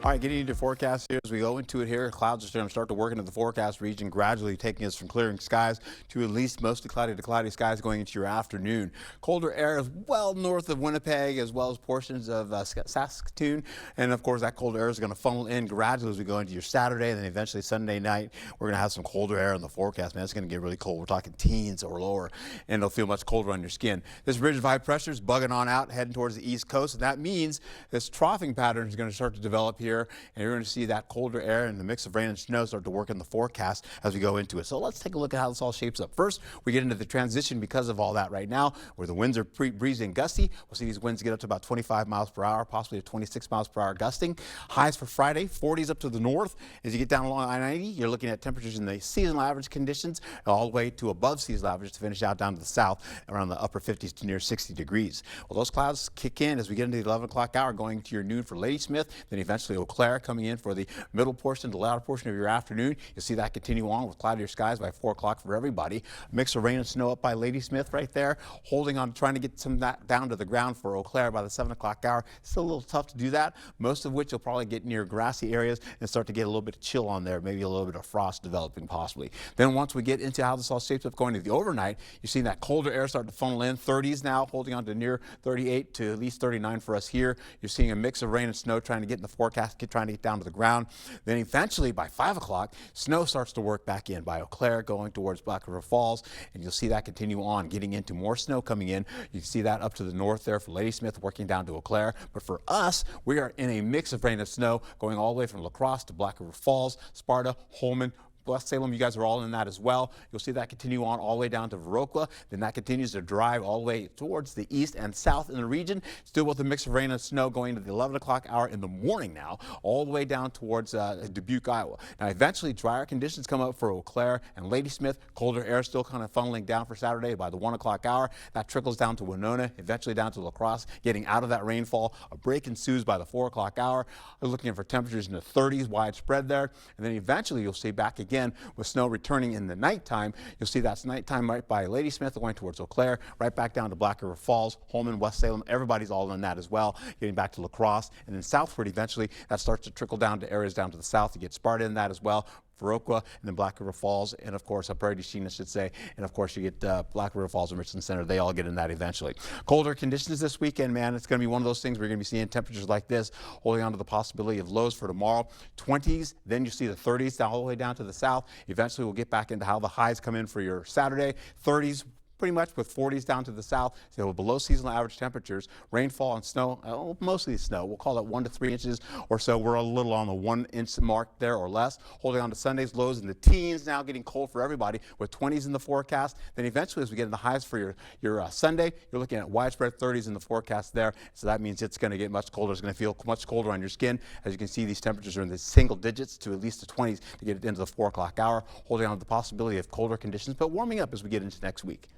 All right, getting into forecast here as we go into it here. Clouds are going to start to work into the forecast region, gradually taking us from clearing skies to at least mostly cloudy to cloudy skies going into your afternoon. Colder air is well north of Winnipeg as well as portions of Saskatoon. And of course, that cold air is going to funnel in gradually as we go into your Saturday and then eventually Sunday night. We're going to have some colder air in the forecast, man. It's going to get really cold. We're talking teens or lower, and it'll feel much colder on your skin. This ridge of high pressure is bugging on out, heading towards the east coast. And that means this troughing pattern is going to start to develop here. And you're going to see that colder air and the mix of rain and snow start to work in the forecast as we go into it. So let's take a look at how this all shapes up. First, we get into the transition because of all that right now, where the winds are breezy and gusty. We'll see these winds get up to about 25 miles per hour, possibly to 26 miles per hour gusting. Highs for Friday, 40s up to the north. As you get down along I-90, you're looking at temperatures in the seasonal average conditions all the way to above seasonal average to finish out down to the south around the upper 50s to near 60 degrees. Well, those clouds kick in as we get into the 11 o'clock hour, going to your noon for Ladysmith, then eventually Eau Claire coming in for the middle portion, the latter portion of your afternoon. You'll see that continue on with cloudier skies by 4 o'clock for everybody. A mix of rain and snow up by Ladysmith right there, holding on, trying to get some of that down to the ground for Eau Claire by the 7 o'clock hour. Still a little tough to do that, most of which you'll probably get near grassy areas and start to get a little bit of chill on there, maybe a little bit of frost developing possibly. Then once we get into how this all shapes up going to the overnight, you're seeing that colder air start to funnel in, 30s now, holding on to near 38 to at least 39 for us here. You're seeing a mix of rain and snow trying to get in the forecast, trying to get down to the ground. Then eventually by 5 o'clock, snow starts to work back in by Eau Claire going towards Black River Falls, and you'll see that continue on, getting into more snow coming in. You can see that up to the north there for Ladysmith, working down to Eau Claire. But for us, we are in a mix of rain and snow going all the way from La Crosse to Black River Falls, Sparta, Holmen, West Salem, you guys are all in that as well. You'll see that continue on all the way down to Viroqua. Then that continues to drive all the way towards the east and south in the region. Still with a mix of rain and snow going to the 11 o'clock hour in the morning now, all the way down towards Dubuque, Iowa. Now, eventually, drier conditions come up for Eau Claire and Ladysmith. Colder air still kind of funneling down for Saturday by the 1 o'clock hour. That trickles down to Winona, eventually down to La Crosse, getting out of that rainfall. A break ensues by the 4 o'clock hour. We're looking for temperatures in the 30s widespread there. And then eventually, you'll see back again with snow returning in the nighttime. You'll see that's nighttime right by Ladysmith going towards Eau Claire, right back down to Black River Falls, Holmen, West Salem. Everybody's all in that as well, getting back to La Crosse. And then southward eventually, that starts to trickle down to areas down to the south. You get Sparta in that as well, Viroqua, and then Black River Falls, and of course, Prairie du Chien, I should say, and of course, you get Black River Falls and Richland Center. They all get in that eventually. Colder conditions this weekend, man. It's going to be one of those things where you're going to be seeing temperatures like this, holding on to the possibility of lows for tomorrow. 20s, then you see the 30s down all the way down to the south. Eventually, we'll get back into how the highs come in for your Saturday. 30s. Pretty much with 40s down to the south, so below seasonal average temperatures, rainfall and snow, mostly snow. We'll call it 1 to 3 inches or so. We're a little on the 1 inch mark there or less. Holding on to Sunday's lows in the teens, now getting cold for everybody with 20s in the forecast. Then eventually, as we get in the highs for your Sunday, you're looking at widespread 30s in the forecast there. So that means it's going to get much colder. It's going to feel much colder on your skin. As you can see, these temperatures are in the single digits to at least the 20s to get it into the 4 o'clock hour, holding on to the possibility of colder conditions, but warming up as we get into next week.